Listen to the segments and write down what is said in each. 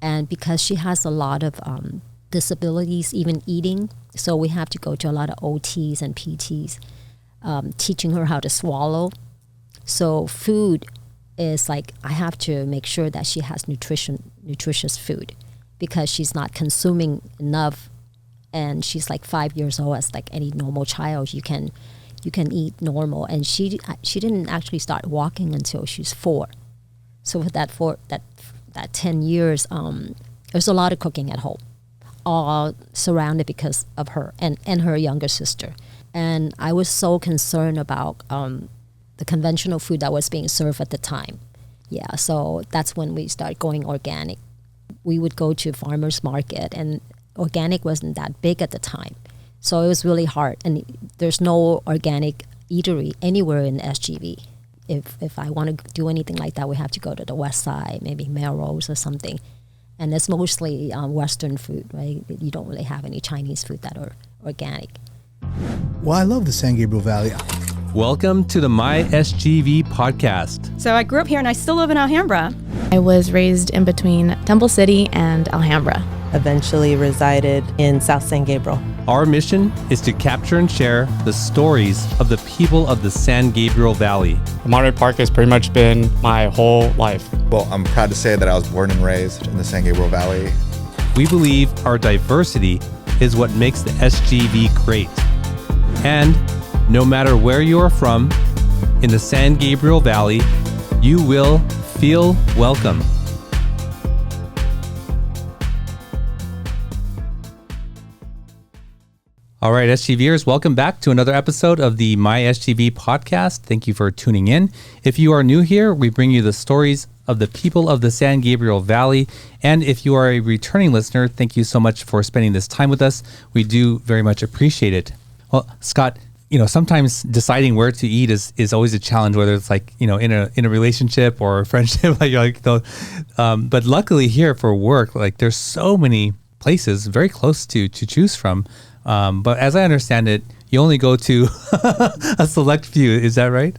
And because she has a lot of disabilities, even eating, so we have to go to a lot of OTs and PTs, teaching her how to swallow. So food is like, I have to make sure that she has nutritious food, because she's not consuming enough. And she's like 5 years old, as like any normal child. You can eat normal. And she didn't actually start walking until she's 4. So for that 10 years, there's a lot of cooking at home, all surrounded because of her and her younger sister. And I was so concerned about the conventional food that was being served at the time. Yeah, so that's when we started going organic. We would go to farmers market, and organic wasn't that big at the time. So it was really hard. And there's no organic eatery anywhere in SGV. If I want to do anything like that, we have to go to the west side, maybe Melrose or something. And it's mostly Western food, right? You don't really have any Chinese food that are organic. Well, I love the San Gabriel Valley. Welcome to the My SGV podcast. So I grew up here and I still live in Alhambra. I was raised in between Temple City and Alhambra. Eventually resided in South San Gabriel. Our mission is to capture and share the stories of the people of the San Gabriel Valley. Monterey Park has pretty much been my whole life. Well, I'm proud to say that I was born and raised in the San Gabriel Valley. We believe our diversity is what makes the SGV great. And no matter where you are from in the San Gabriel Valley, you will feel welcome. All right, SGVers, welcome back to another episode of the My SGV podcast. Thank you for tuning in. If you are new here, we bring you the stories of the people of the San Gabriel Valley. And if you are a returning listener, thank you so much for spending this time with us. We do very much appreciate it. Well, Scott, sometimes deciding where to eat is always a challenge, whether it's like, in a relationship or a friendship, but luckily here for work, like there's so many places very close to choose from. But as I understand it, you only go to a select few. Is that right?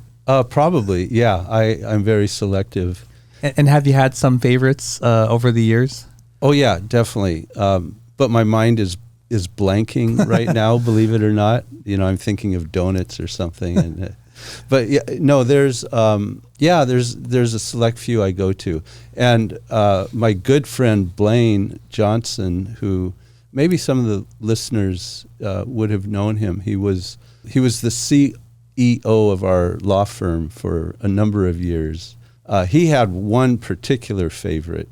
Probably, yeah. I'm very selective. And have you had some favorites over the years? Oh, yeah, definitely. But my mind is blanking right now, believe it or not. I'm thinking of donuts or something. And but yeah, no, there's a select few I go to. And my good friend Blaine Johnson, who maybe some of the listeners would have known him. He was the CEO of our law firm for a number of years. He had one particular favorite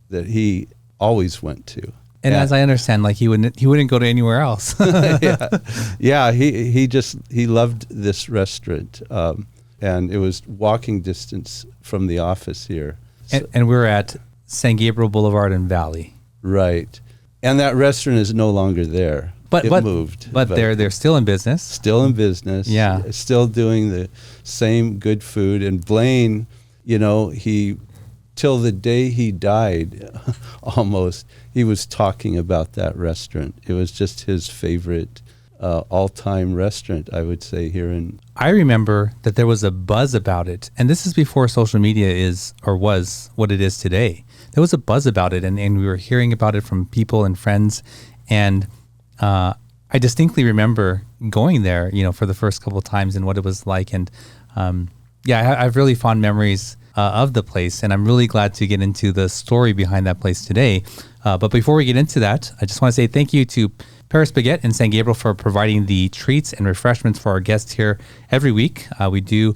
that he always went to. And as I understand, like he wouldn't go to anywhere else. Yeah. He loved this restaurant, and it was walking distance from the office here. And we're at San Gabriel Boulevard and Valley, right? And that restaurant is no longer there. It moved. But they're still in business. Still in business. Yeah. Still doing the same good food. And Blaine, he, till the day he died, almost, he was talking about that restaurant. It was just his favorite all-time restaurant, I would say, here in... I remember that there was a buzz about it. And this is before social media was what it is today. There was a buzz about it, and we were hearing about it from people and friends. And I distinctly remember going there, for the first couple of times and what it was like. And I have really fond memories of the place, and I'm really glad to get into the story behind that place today. But before we get into that, I just want to say thank you to Paris Baguette in San Gabriel for providing the treats and refreshments for our guests here every week. We do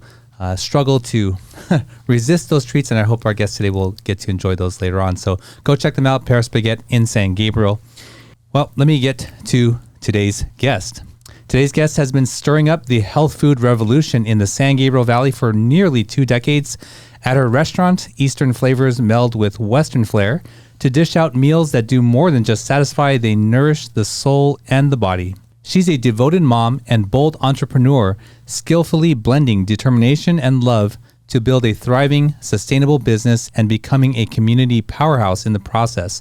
struggle to resist those treats, and I hope our guests today will get to enjoy those later on. So go check them out, Paris Baguette in San Gabriel. Well, let me get to today's guest. Today's guest has been stirring up the health food revolution in the San Gabriel Valley for nearly 2 decades. At her restaurant, Eastern flavors meld with Western flair to dish out meals that do more than just satisfy, they nourish the soul and the body. She's a devoted mom and bold entrepreneur, skillfully blending determination and love to build a thriving, sustainable business and becoming a community powerhouse in the process.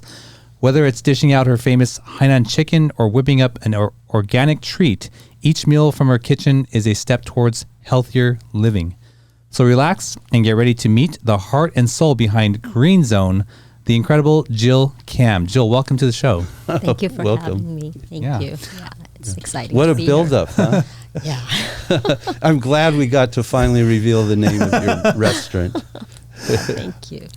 Whether it's dishing out her famous Hainan chicken or whipping up an organic treat, each meal from her kitchen is a step towards healthier living. So relax and get ready to meet the heart and soul behind Greenzone, the incredible Jill Cam. Jill, welcome to the show. Thank you for Welcome. having me. Thank Yeah. you. Yeah, it's exciting. What to a be build-up, huh? Here. Yeah. I'm glad we got to finally reveal the name of your restaurant. Thank you.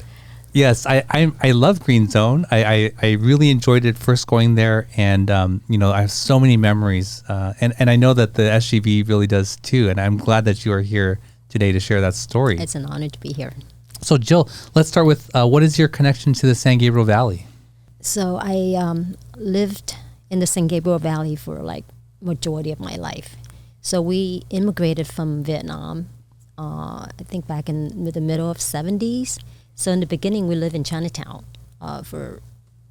Yes, I love Greenzone. I really enjoyed it first going there, and I have so many memories, and I know that the SGV really does too. And I'm glad that you are here today to share that story. It's an honor to be here. So, Jill, let's start with what is your connection to the San Gabriel Valley? So I lived in the San Gabriel Valley for like majority of my life. So we immigrated from Vietnam, I think back in the middle of 70s. So in the beginning, we lived in Chinatown for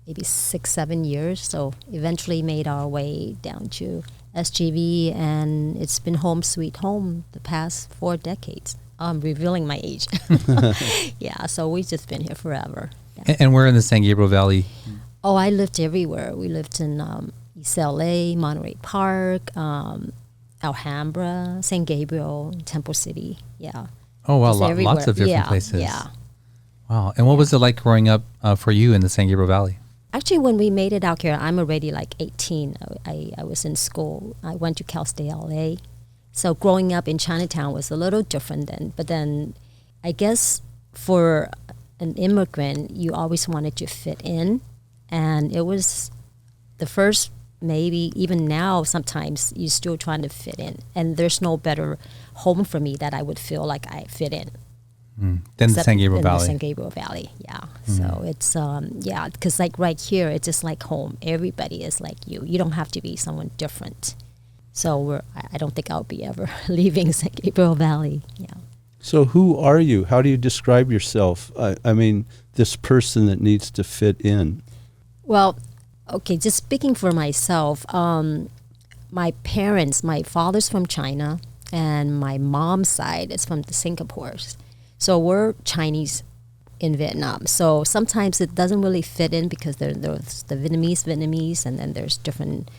maybe 6-7 years. So eventually made our way down to SGV, and it's been home sweet home the past 4 decades. I'm revealing my age. Yeah, so we've just been here forever. Yeah. And we're in the San Gabriel Valley. Oh, I lived everywhere. We lived in East LA, Monterey Park, Alhambra, San Gabriel, Temple City. Yeah. Oh, wow, Just lots of different yeah, places. Yeah. Wow. And what was it like growing up for you in the San Gabriel Valley? Actually, when we made it out here, I'm already like 18. I was in school. I went to Cal State LA. So growing up in Chinatown was a little different then. But then I guess for an immigrant, you always wanted to fit in. And it was the first, maybe even now, sometimes you're still trying to fit in. And there's no better home for me that I would feel like I fit in. Then the San Gabriel Valley. The San Gabriel Valley, yeah. So it's, because like right here, it's just like home. Everybody is like you. You don't have to be someone different. So I don't think I'll be ever leaving San Gabriel Valley, yeah. So who are you? How do you describe yourself? I mean, this person that needs to fit in. Well, okay, just speaking for myself, my parents, my father's from China, and my mom's side is from the Singapore. So we're Chinese in Vietnam. So sometimes it doesn't really fit in because there's the Vietnamese, and then there's different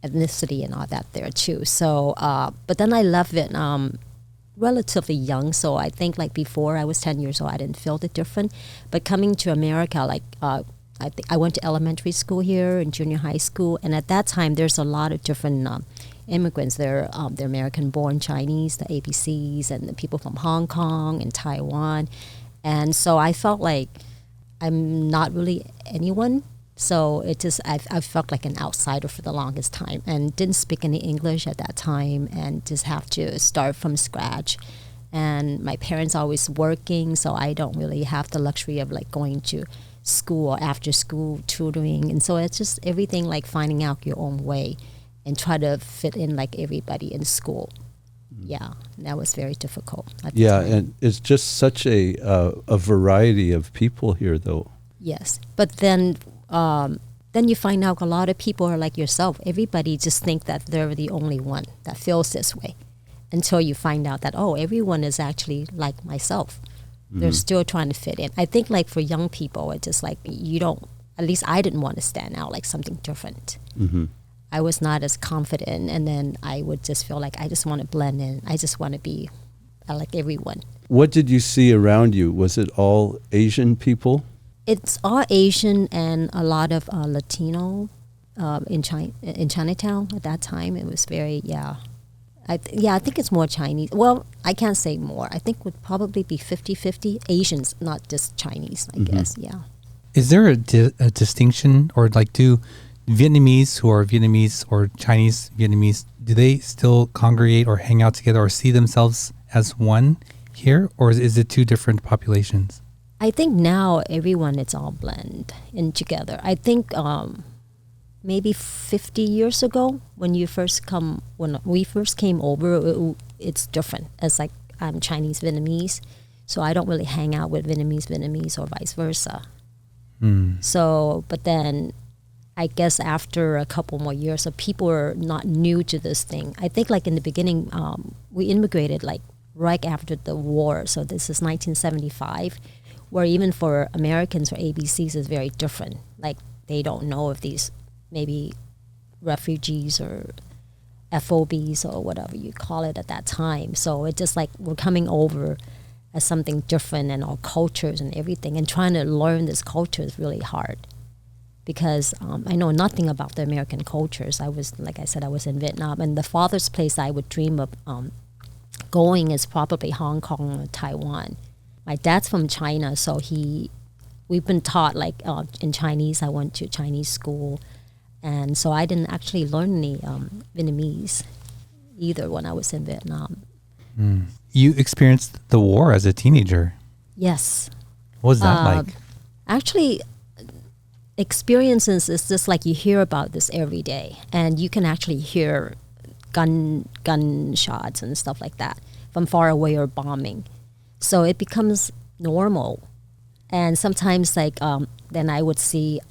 ethnicity and all that there too. So, but then I left Vietnam relatively young. So I think like before I was 10 years old, I didn't feel the different. But coming to America, like I think I went to elementary school here and junior high school. And at that time, there's a lot of different immigrants. They're American-born Chinese, the ABCs, and the people from Hong Kong and Taiwan. And so I felt like I'm not really anyone. So it just, I felt like an outsider for the longest time and didn't speak any English at that time and just have to start from scratch. And my parents always working, so I don't really have the luxury of like going to school or after school tutoring. And so it's just everything like finding out your own way and try to fit in like everybody in school. Yeah, that was very difficult. Yeah, and it's just such a variety of people here, though. Yes, but then you find out a lot of people are like yourself. Everybody just think that they're the only one that feels this way until you find out that, oh, everyone is actually like myself. They're still trying to fit in. I think like for young people, it's just like you don't, at least I didn't want to stand out like something different. Mm-hmm. I was not as confident, and then I would just feel like I just want to blend in. I just want to be like everyone. What did you see around you? Was it all Asian people? It's all Asian and a lot of Latino in Chinatown at that time. It was very, I think it's more Chinese. Well, I can't say more. I think it would probably be 50-50 Asians, not just Chinese, I guess, yeah. Is there a distinction, or like do Vietnamese who are Vietnamese or Chinese Vietnamese, do they still congregate or hang out together or see themselves as one here, or is it two different populations? I think now everyone, it's all blend in together. I think maybe 50 years ago when we first came over, it's different. It's like I'm Chinese Vietnamese, so I don't really hang out with Vietnamese or vice versa. So, but then I guess after a couple more years, so people are not new to this thing. I think like in the beginning, we immigrated like right after the war. So this is 1975, where even for Americans or ABCs is very different. Like they don't know if these maybe refugees or FOBs or whatever you call it at that time. So it's just like we're coming over as something different and all cultures and everything. And trying to learn this culture is really hard because I know nothing about the American cultures. I was, like I said, I was in Vietnam, and the farthest place I would dream of going is probably Hong Kong or Taiwan. My dad's from China, so we've been taught like in Chinese. I went to Chinese school, and so I didn't actually learn any Vietnamese either when I was in Vietnam. You experienced the war as a teenager. Yes. What was that like? Actually, experiences is just like you hear about this every day, and you can actually hear gunshots and stuff like that from far away or bombing. So it becomes normal. And sometimes like then I would see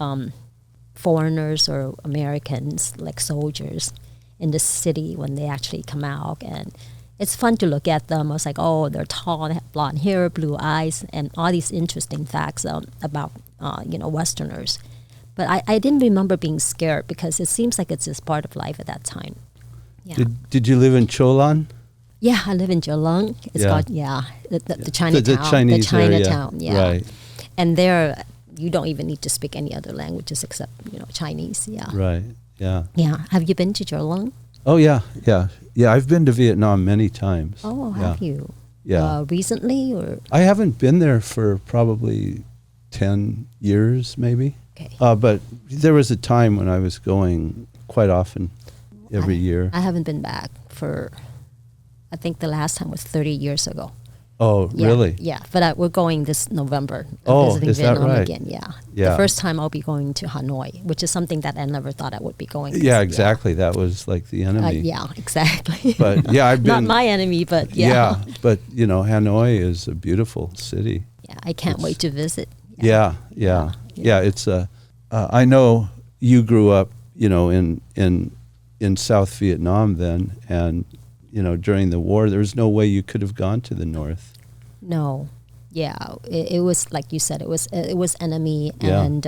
foreigners or Americans like soldiers in the city when they actually come out, and it's fun to look at them. I was like, oh, they're tall, they have blonde hair, blue eyes, and all these interesting facts about Westerners. But I didn't remember being scared because it seems like it's just part of life at that time. Yeah. Did you live in Cholan? Yeah, I live in Jillian. It's called the Chinatown. The Chinese Chinatown, area. yeah. Right. And there, you don't even need to speak any other languages except Chinese. Yeah. Right. Yeah. Yeah. Have you been to Jillian? Oh yeah. I've been to Vietnam many times. Oh, have you? Yeah. Recently or? I haven't been there for probably 10 years, maybe. Okay. But there was a time when I was going quite often, every year. I haven't been back for. I think the last time was 30 years ago. Oh, Yeah, really? Yeah, but we're going this November. Visiting Is that Vietnam right? again, yeah. Yeah. The first time I'll be going to Hanoi, which is something that I never thought I would be going. Yeah, exactly. That was like the enemy. Yeah, exactly. But yeah, I've Not been. my enemy, but yeah. But Hanoi is a beautiful city. Yeah, I can't wait to visit. Yeah. It's I know you grew up, in South Vietnam then, and during the war, there was no way you could have gone to the north. No, yeah, it was like you said, it was enemy, Yeah. and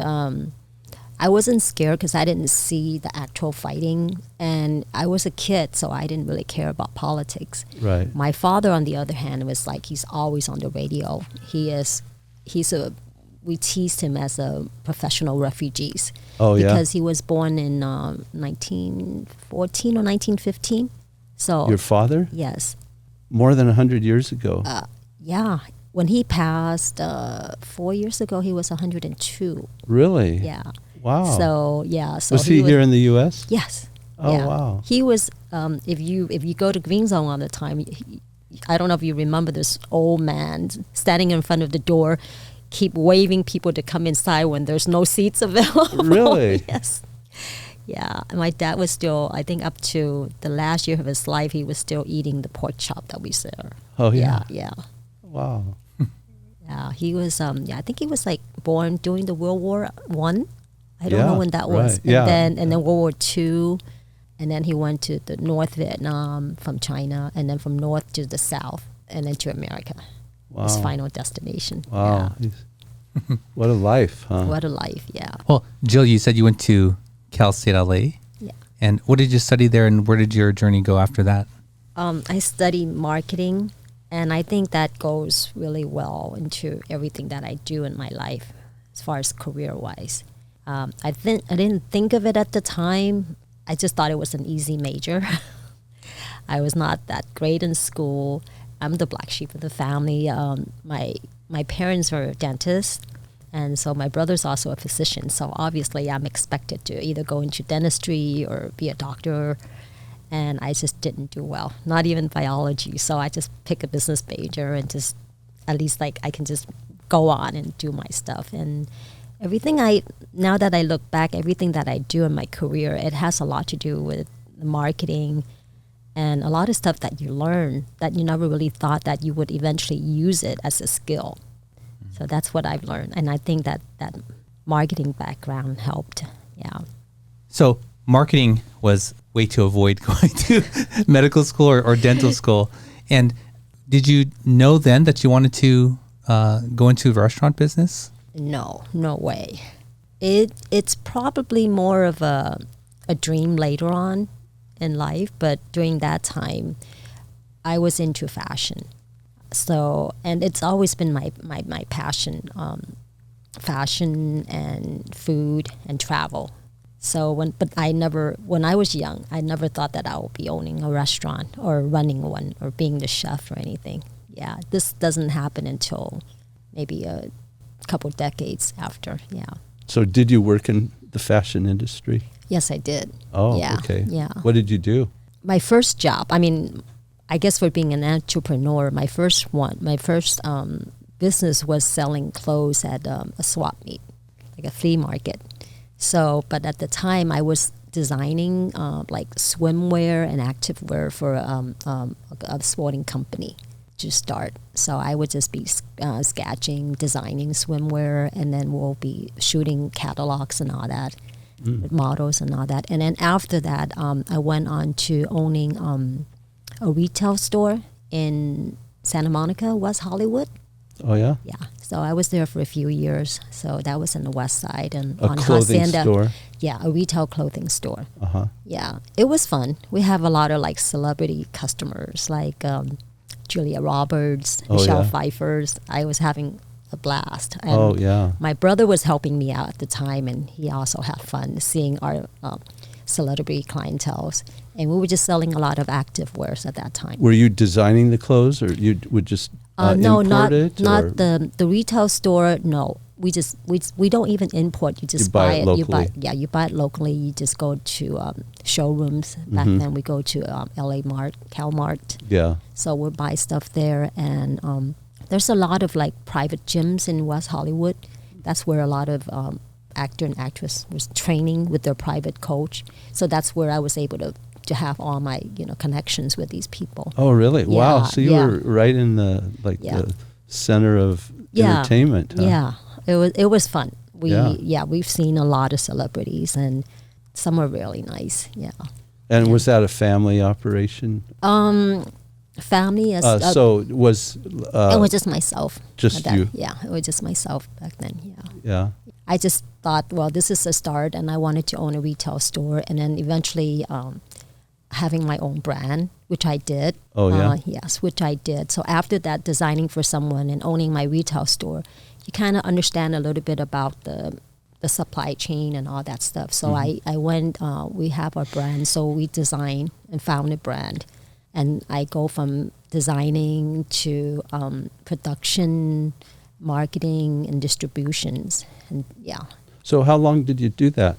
I wasn't scared because I didn't see the actual fighting, and I was a kid, so I didn't really care about politics. Right. My father, on the other hand, was like he's always on the radio. We teased him as a professional refugees. Oh, yeah? Because he was born in 1914 or 1915. So Your father? yes, More than 100 years ago. yeah. When he passed 4 years ago, he was 102. Really? Yeah. Wow. So yeah. So was he here in the U.S.? Yes. Oh, yeah. wow. He was. If you go to Greenzone all the time, I don't know if you remember this old man standing in front of the door, keep waving people to come inside when there's no seats available. Really? Yes. Yeah. And my dad was still, I think, up to the last year of his life, he was still eating the pork chop that we serve. Oh, yeah. Yeah. Wow. Yeah, he was. I think he was like born during the World War One. I don't Yeah, know when that was. right, yeah. And then World War II, and then he went to the North Vietnam from China, and then from North to the South, and then to America. His Wow. final destination. Wow. What a life, huh? Yeah. What a life. Yeah. Well, Jill, you said you went to Cal State LA. Yeah. And what did you study there, and where did your journey go after that? I studied marketing, and I think that goes really well into everything that I do in my life, as far as career-wise. I didn't think of it at the time. I just thought it was an easy major. I was not that great in school. I'm the black sheep of the family. My parents were dentists, and so my brother's also a physician. So obviously, I'm expected to either go into dentistry or be a doctor. And I just didn't do well, not even biology. So I just picked a business major and just, at least like I can just go on and do my stuff. And now that I look back, everything that I do in my career, it has a lot to do with marketing and a lot of stuff that you learn that you never really thought that you would eventually use it as a skill. So that's what I've learned. And I think that marketing background helped. Yeah. So marketing was way to avoid going to medical school or dental school. And did you know then that you wanted to go into the restaurant business? No way. It's probably more of a dream later on in life, but during that time, I was into fashion. So, and it's always been my passion, fashion and food and travel. So but when I was young, I never thought that I would be owning a restaurant or running one or being the chef or anything. Yeah, this doesn't happen until maybe a couple decades after. Yeah. So did you work in the fashion industry? Yes, I did. Oh, yeah, okay. Yeah. What did you do? My first job, I mean, I guess for being an entrepreneur, my first business was selling clothes at a swap meet, like a flea market. So, but at the time I was designing like swimwear and activewear for a sporting company to start. So I would just be sketching, designing swimwear, and then we'll be shooting catalogs and all that, with models and all that. And then after that, I went on to owning a retail store in Santa Monica, West Hollywood. Oh, yeah? Yeah. So I was there for a few years. So that was in the West Side and A on clothing Hacienda. store? Yeah, a retail clothing store. Uh-huh. Yeah, it was fun. We have a lot of like celebrity customers, like Julia Roberts, Oh, Michelle yeah. Pfeiffer's. I was having a blast. And Oh, yeah. my brother was helping me out at the time, and he also had fun seeing our celebrity clientels. And we were just selling a lot of active wears at that time. Were you designing the clothes, or you would just No, import not it? or not the retail store. No, we don't even import. You just You buy it You buy locally. you buy it locally. You just go to showrooms. Back then we go to LA Mart, CalMart. Yeah. So we'll buy stuff there, and there's a lot of like private gyms in West Hollywood. That's where a lot of actor and actress was training with their private coach. So that's where I was able to have all my connections with these people. Oh, really? Wow. Yeah, So you were right in the Yeah. the center of Yeah. entertainment. Huh? Yeah, it was fun. Yeah. We've seen a lot of celebrities, and some are really nice. Yeah. And was that a family operation? Family as So was it was just myself. just at that. you? Yeah, it was just myself back then. Yeah. Yeah. I just thought, well, this is a start, and I wanted to own a retail store, and then eventually having my own brand, which I did. Oh, yeah? Yes, which I did. So after that, designing for someone and owning my retail store, you kind of understand a little bit about the supply chain and all that stuff. So I went, we have our brand, so we designed and found a brand. And I go from designing to production, marketing, and distributions. And yeah. So how long did you do that?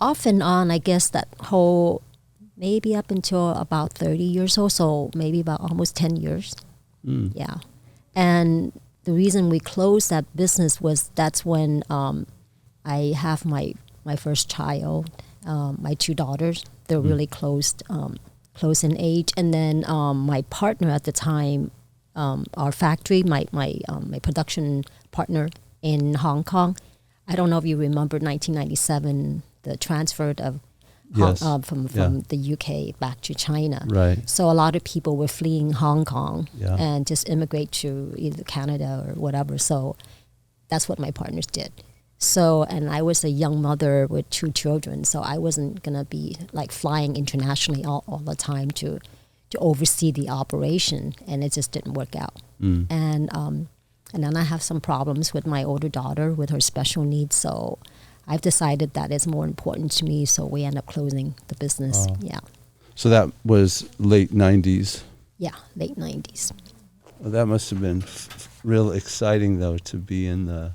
Off and on, I guess that whole, maybe up until about 30 years or so, maybe about almost 10 years. Yeah. And the reason we closed that business was that's when I have my first child, my two daughters. They're really close in age. And then my partner at the time, our factory, my production partner in Hong Kong, I don't know if you remember 1997, the transfer of Yes. from the UK back to China. Right. So a lot of people were fleeing Hong Kong Yeah. and just immigrate to either Canada or whatever. So that's what my partners did. So, and I was a young mother with two children, so I wasn't going to be like flying internationally all the time to oversee the operation, and it just didn't work out. And then I have some problems with my older daughter with her special needs, so I've decided that it's more important to me, so we end up closing the business. Oh. Yeah. So that was late 90s. Yeah, late 90s. Well, that must have been real exciting, though, to be in the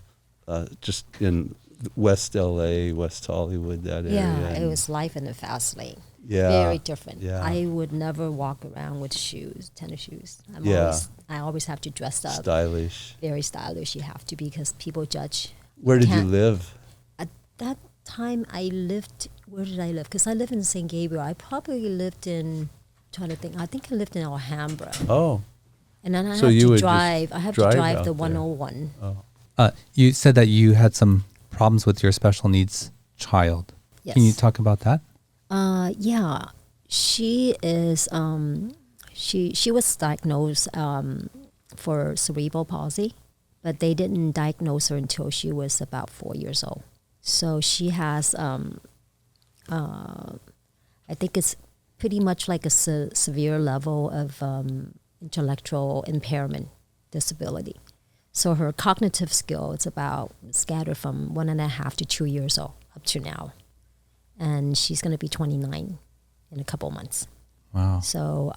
just in West LA, West Hollywood, that area. Yeah, it and- was life in the fast lane. Yeah. Very different. Yeah. I would never walk around with shoes, tennis shoes. Yeah. I always have to dress up. stylish. Very stylish you have to be, because people judge. Where did you Can't- live? At that time I lived, where did I live? Because I live in San Gabriel. I probably lived in, trying to think, I think I lived in Alhambra. Oh, And then I So have you to would drive. just I have to drive drive out the there. 101. You said that you had some problems with your special needs child. Yes. Can you talk about that? Yeah, she is. She was diagnosed for cerebral palsy, but they didn't diagnose her until she was about 4 years old. So she has. I think it's pretty much like a severe level of intellectual impairment. disability. So her cognitive skill is about scattered from 1.5 to 2 years old up to now. And she's going to be 29 in a couple months. Wow. So,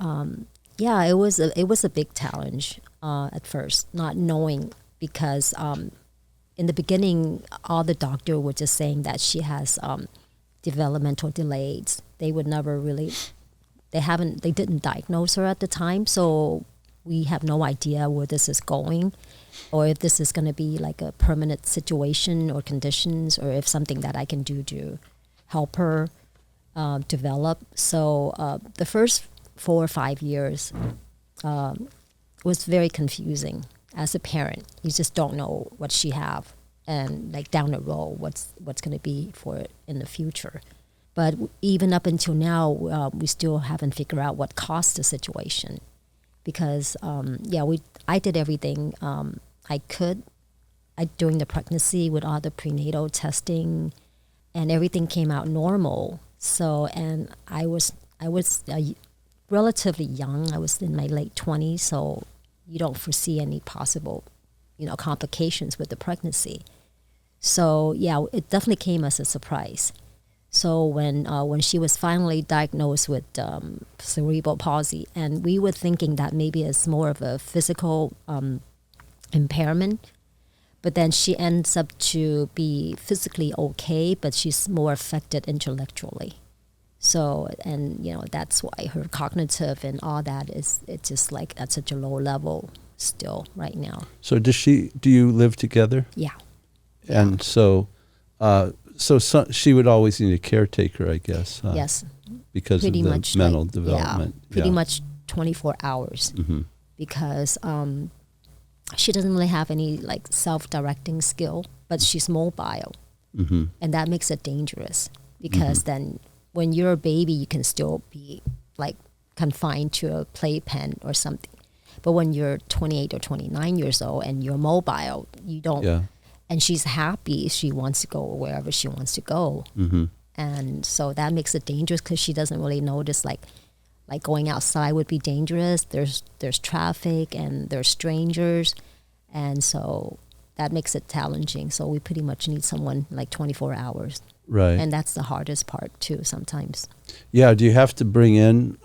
yeah, it was a big challenge at first, not knowing, because in the beginning, all the doctor were just saying that she has developmental delays. They would never really, they didn't diagnose her at the time, so we have no idea where this is going, or if this is going to be like a permanent situation or conditions, or if something that I can do to help her develop. So the first 4 or 5 years was very confusing as a parent. You just don't know what she have, and like down the road, what's going to be for it in the future. But even up until now, we still haven't figured out what caused the situation, because I did everything I could during the pregnancy with all the prenatal testing, and everything came out normal. So, and I was relatively young. I was in my late 20s, so you don't foresee any possible, complications with the pregnancy. So yeah, it definitely came as a surprise. So when she was finally diagnosed with cerebral palsy, and we were thinking that maybe it's more of a physical impairment, but then she ends up to be physically okay, but she's more affected intellectually. So, and that's why her cognitive and all that it's just like at such a low level still right now. So do you live together? Yeah. And so she would always need a caretaker, I guess. Yes. Because pretty of the much mental development. Yeah, pretty much 24 hours. Mm-hmm. Because she doesn't really have any like self-directing skill, but she's mobile. Mm-hmm. And that makes it dangerous, because then when you're a baby, you can still be like confined to a playpen or something. But when you're 28 or 29 years old and you're mobile, you don't. Yeah. And she's happy. She wants to go wherever she wants to go. Mm-hmm. And so that makes it dangerous, because she doesn't really notice like going outside would be dangerous. There's traffic and there's strangers. And so that makes it challenging. So we pretty much need someone like 24 hours. Right. And that's the hardest part too sometimes. Yeah. Do you have to bring in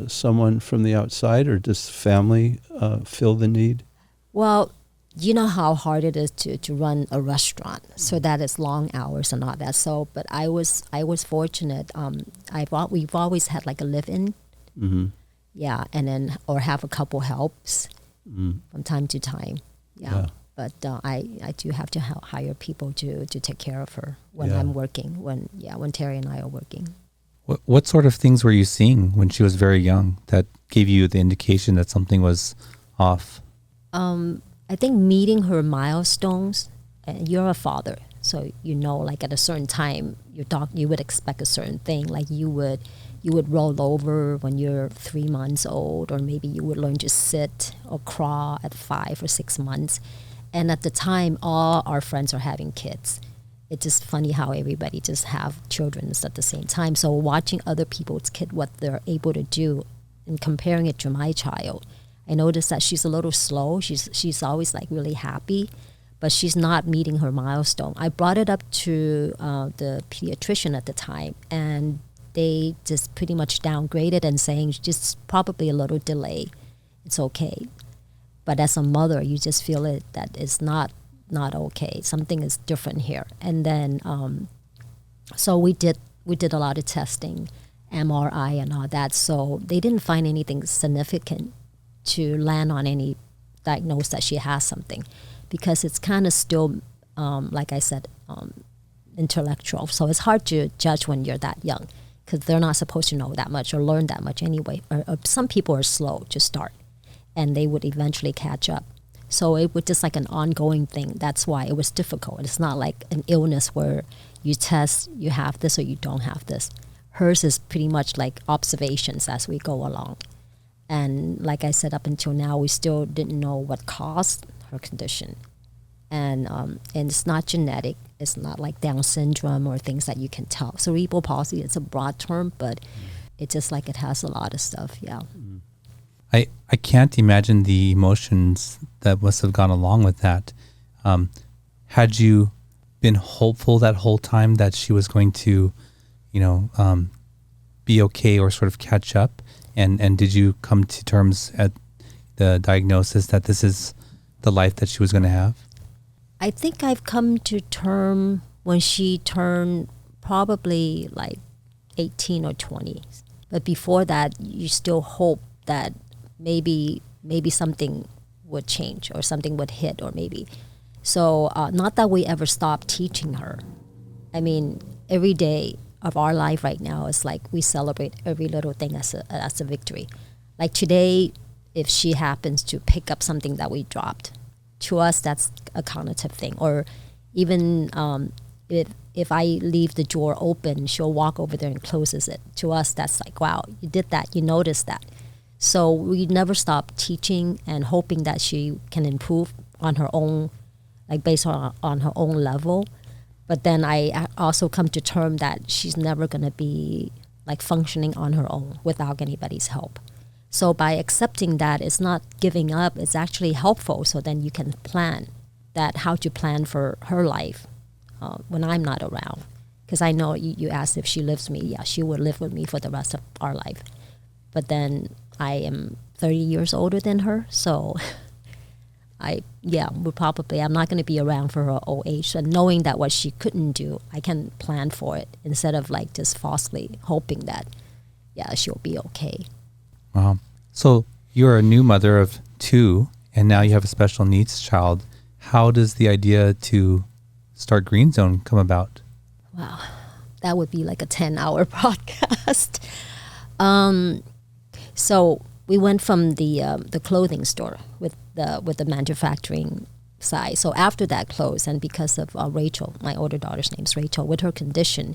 someone from the outside, or does family fill the need? Well, you know how hard it is to run a restaurant. So that is long hours and all that. So, but I was fortunate. We've always had like a live-in. Mm-hmm. Yeah. And then, or have a couple helps from time to time. Yeah. But I do have to hire people to take care of her when I'm working, when Terry and I are working. What sort of things were you seeing when she was very young that gave you the indication that something was off? I think meeting her milestones. And you're a father, so like at a certain time, you would expect a certain thing. Like you would roll over when you're 3 months old, or maybe you would learn to sit or crawl at 5 or 6 months. And at the time, all our friends are having kids. It's just funny how everybody just have children at the same time. So watching other people's kid, what they're able to do, and comparing it to my child, I noticed that she's a little slow. She's always like really happy, but she's not meeting her milestone. I brought it up to the pediatrician at the time, and they just pretty much downgraded and saying just probably a little delay. It's okay. But as a mother, you just feel it that it's not okay. Something is different here. And then, so we did a lot of testing, MRI and all that. So they didn't find anything significant to land on any diagnosis that she has something, because it's kind of still, like I said, intellectual. So it's hard to judge when you're that young, because they're not supposed to know that much or learn that much anyway. Or some people are slow to start, and they would eventually catch up. So it was just like an ongoing thing. That's why it was difficult. It's not like an illness where you test, you have this or you don't have this. Hers is pretty much like observations as we go along. And like I said, up until now, we still didn't know what caused her condition. And it's not genetic. It's not like Down syndrome or things that you can tell. Cerebral palsy, it's a broad term, but it's just like it has a lot of stuff, yeah. I can't imagine the emotions that must have gone along with that. Had you been hopeful that whole time that she was going to, be okay or sort of catch up? And did you come to terms at the diagnosis that this is the life that she was going to have? I think I've come to term when she turned probably like 18 or 20. But before that, you still hope that maybe something would change or something would hit or maybe. So not that we ever stopped teaching her. I mean, every day of our life right now is like we celebrate every little thing as a victory. Like today, if she happens to pick up something that we dropped, to us that's a cognitive thing. Or even if I leave the drawer open, she'll walk over there and closes it. To us, that's like, wow, you did that, you noticed that. So we never stop teaching and hoping that she can improve on her own, like based on her own level. But then I also come to term that she's never going to be like functioning on her own without anybody's help. So by accepting that, it's not giving up, it's actually helpful. So then you can plan that, how to plan for her life when I'm not around. Because I know you asked if she lives with me. Yeah, she will live with me for the rest of our life. But then I am 30 years older than her, so I'm not going to be around for her old age. And knowing that what she couldn't do, I can plan for it instead of like just falsely hoping that, she'll be okay. Wow. So you're a new mother of 2, and now you have a special needs child. How does the idea to start Greenzone come about? Wow, that would be like a 10-hour podcast. So we went from the clothing store with the manufacturing side. So after that closed, and because of Rachel, my older daughter's name's Rachel, with her condition,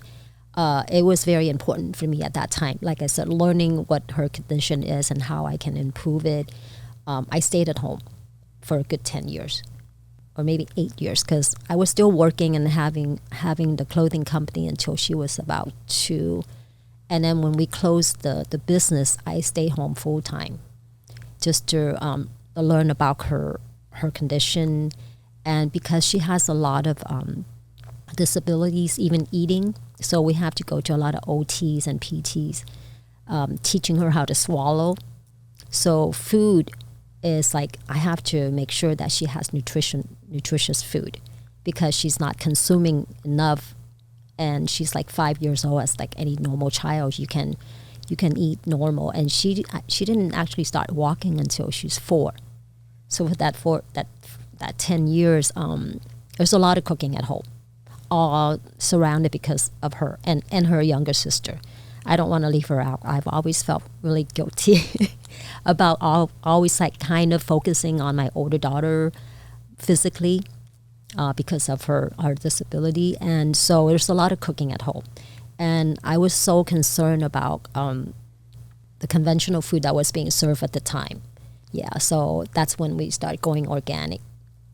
it was very important for me at that time. Like I said, learning what her condition is and how I can improve it. I stayed at home for a good 10 years, or maybe 8 years, because I was still working and having the clothing company until she was about 2. And then when we closed the business, I stayed home full time, just to learn about her condition, and because she has a lot of disabilities, even eating. So we have to go to a lot of OTs and PTs, teaching her how to swallow. So food is like, I have to make sure that she has nutritious food, because she's not consuming enough. And she's like 5 years old. As like any normal child, you can eat normal. And she didn't actually start walking until she's 4. So for that 10 years, there's a lot of cooking at home, all surrounded because of her and her younger sister. I don't want to leave her out. I've always felt really guilty about always like kind of focusing on my older daughter physically, because of her disability. And so there's a lot of cooking at home. And I was so concerned about the conventional food that was being served at the time. Yeah, so that's when we started going organic.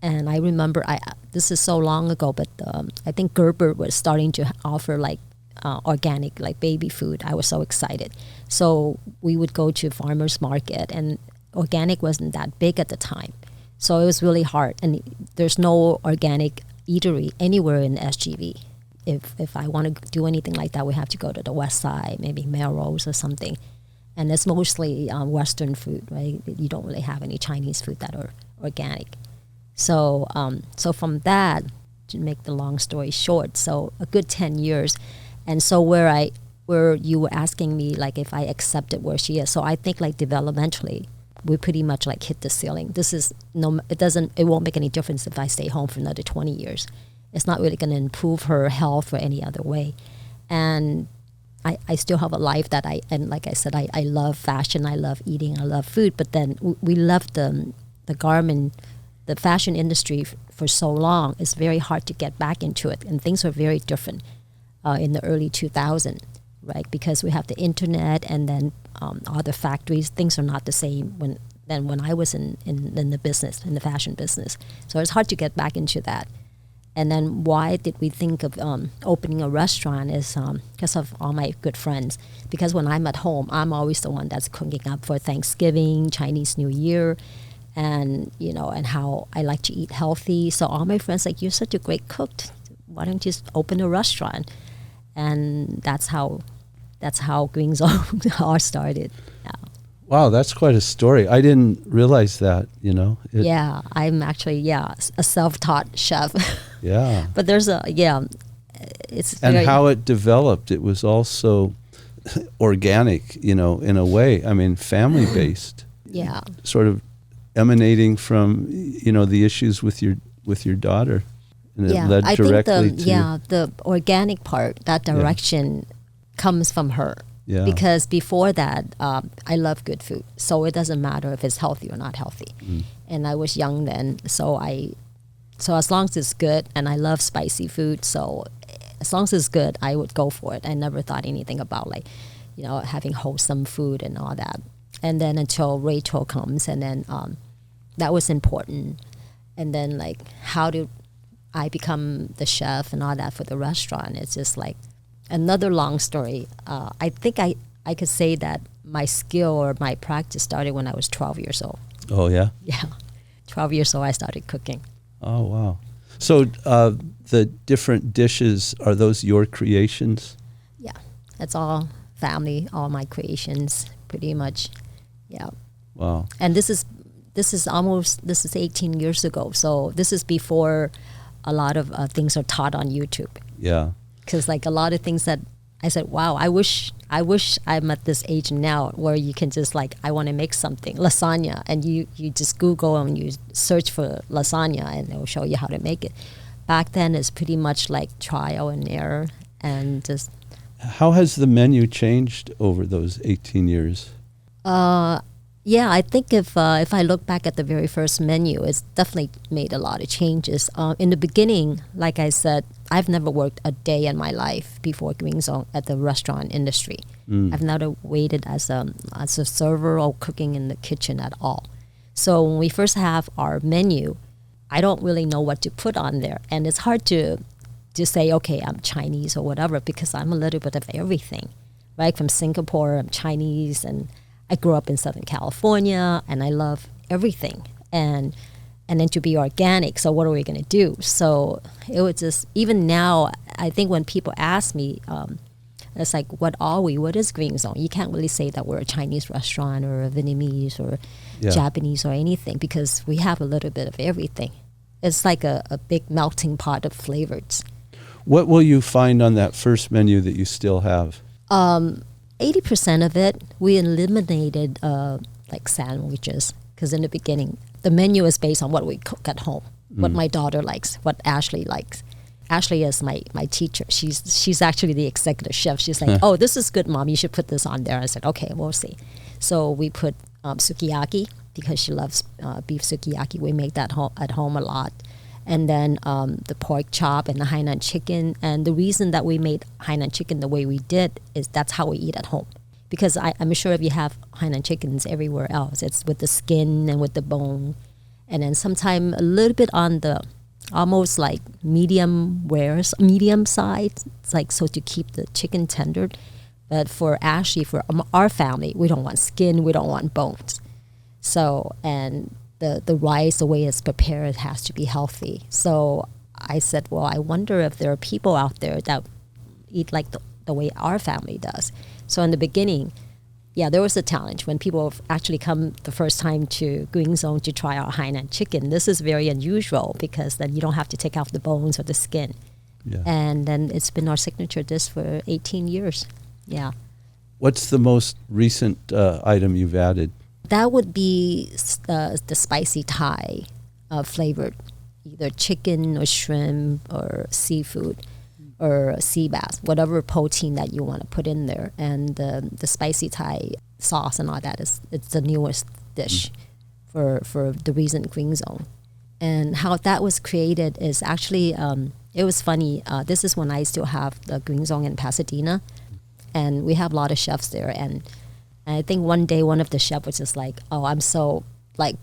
And I remember, this is so long ago, but I think Gerber was starting to offer like organic, like baby food. I was so excited. So we would go to farmer's market, and organic wasn't that big at the time. So it was really hard, and there's no organic eatery anywhere in SGV. If I want to do anything like that, we have to go to the west side, maybe Melrose or something. And it's mostly Western food, right? You don't really have any Chinese food that are organic. So from that, to make the long story short, so a good 10 years. And so where you were asking me, like if I accepted where she is, so I think like developmentally, we pretty much like hit the ceiling. It won't make any difference if I stay home for another 20 years. It's not really going to improve her health or any other way. And I still have a life and like I said, I love fashion, I love eating, I love food, but then we left the garment, the fashion industry for so long. It's very hard to get back into it, and things were very different in the early 2000s, right? Because we have the internet, and then all the factories, things are not the same when I was in the business, in the fashion business. So it's hard to get back into that. And then why did we think of opening a restaurant is because of all my good friends. Because when I'm at home, I'm always the one that's cooking up for Thanksgiving, Chinese New Year, and and how I like to eat healthy. So all my friends like, you're such a great cook. Why don't you just open a restaurant? And that's how Greenzone all started. Yeah. Wow, that's quite a story. I didn't realize that, Yeah, I'm actually, a self-taught chef. Yeah. But there's it's And very, how it developed, it was also organic, in a way. I mean, family-based. yeah. Sort of emanating from, the issues with your daughter. And it led I directly think to... the organic part, that direction comes from her. Yeah. Because before that, I love good food, so it doesn't matter if it's healthy or not healthy. And I was young then, so as long as it's good, and I love spicy food, so as long as it's good, I would go for it. I never thought anything about having wholesome food and all that. And then until Rachel comes, and then that was important. And then how do I become the chef and all that for the restaurant? It's just another long story. I think I could say that my skill or my practice started when I was 12 years old. Oh, yeah? Yeah. 12 years old, I started cooking. Oh, wow. So the different dishes, are those your creations? Yeah. It's all family, all my creations, pretty much. Yeah. Wow. And this is 18 years ago. So this is before a lot of things are taught on YouTube. Yeah. Because a lot of things that I said, wow, I wish I'm at this age now where you can just I want to make something, lasagna, and you just Google and you search for lasagna and it will show you how to make it. Back then it's pretty much trial and error and just. How has the menu changed over those 18 years? Yeah, I think if I look back at the very first menu, it's definitely made a lot of changes. In the beginning, like I said, I've never worked a day in my life before Greenzone at the restaurant industry. I've never waited as a server or cooking in the kitchen at all. So when we first have our menu, I don't really know what to put on there, and it's hard to say, okay, I'm Chinese or whatever, because I'm a little bit of everything, right? From Singapore, I'm Chinese, and I grew up in Southern California, and I love everything. And then to be organic, so what are we going to do? So it was just, even now, I think when people ask me, it's what are we? What is Greenzone? You can't really say that we're a Chinese restaurant or a Vietnamese or Japanese or anything, because we have a little bit of everything. It's like a big melting pot of flavors. What will you find on that first menu that you still have? 80% of it, we eliminated sandwiches, because in the beginning, the menu is based on what we cook at home, what my daughter likes, what Ashley likes. Ashley is my teacher. She's actually the executive chef. She's like, oh, this is good, Mom. You should put this on there. I said, okay, we'll see. So we put sukiyaki, because she loves beef sukiyaki. We make that at home a lot. And then the pork chop and the Hainan chicken. And the reason that we made Hainan chicken the way we did is that's how we eat at home. Because I'm sure if you have Hainan chickens everywhere else, it's with the skin and with the bone. And then sometimes a little bit on the almost medium side. It's so to keep the chicken tender. But for Ashley, for our family, we don't want skin, we don't want bones. So, and the rice, the way it's prepared, has to be healthy. So I said, well, I wonder if there are people out there that eat the way our family does. So in the beginning, there was a challenge when people actually come the first time to Greenzone to try our Hainan chicken. This is very unusual, because then you don't have to take off the bones or the skin. Yeah. And then it's been our signature dish for 18 years. Yeah. What's the most recent item you've added? That would be the spicy Thai flavored, either chicken or shrimp or seafood or sea bass, whatever protein that you want to put in there. And the spicy Thai sauce and all that it's the newest dish for the recent Greenzone. And how that was created is actually, it was funny. This is when I still have the Greenzone in Pasadena, and we have a lot of chefs there. And I think one day one of the chefs was just oh, I'm so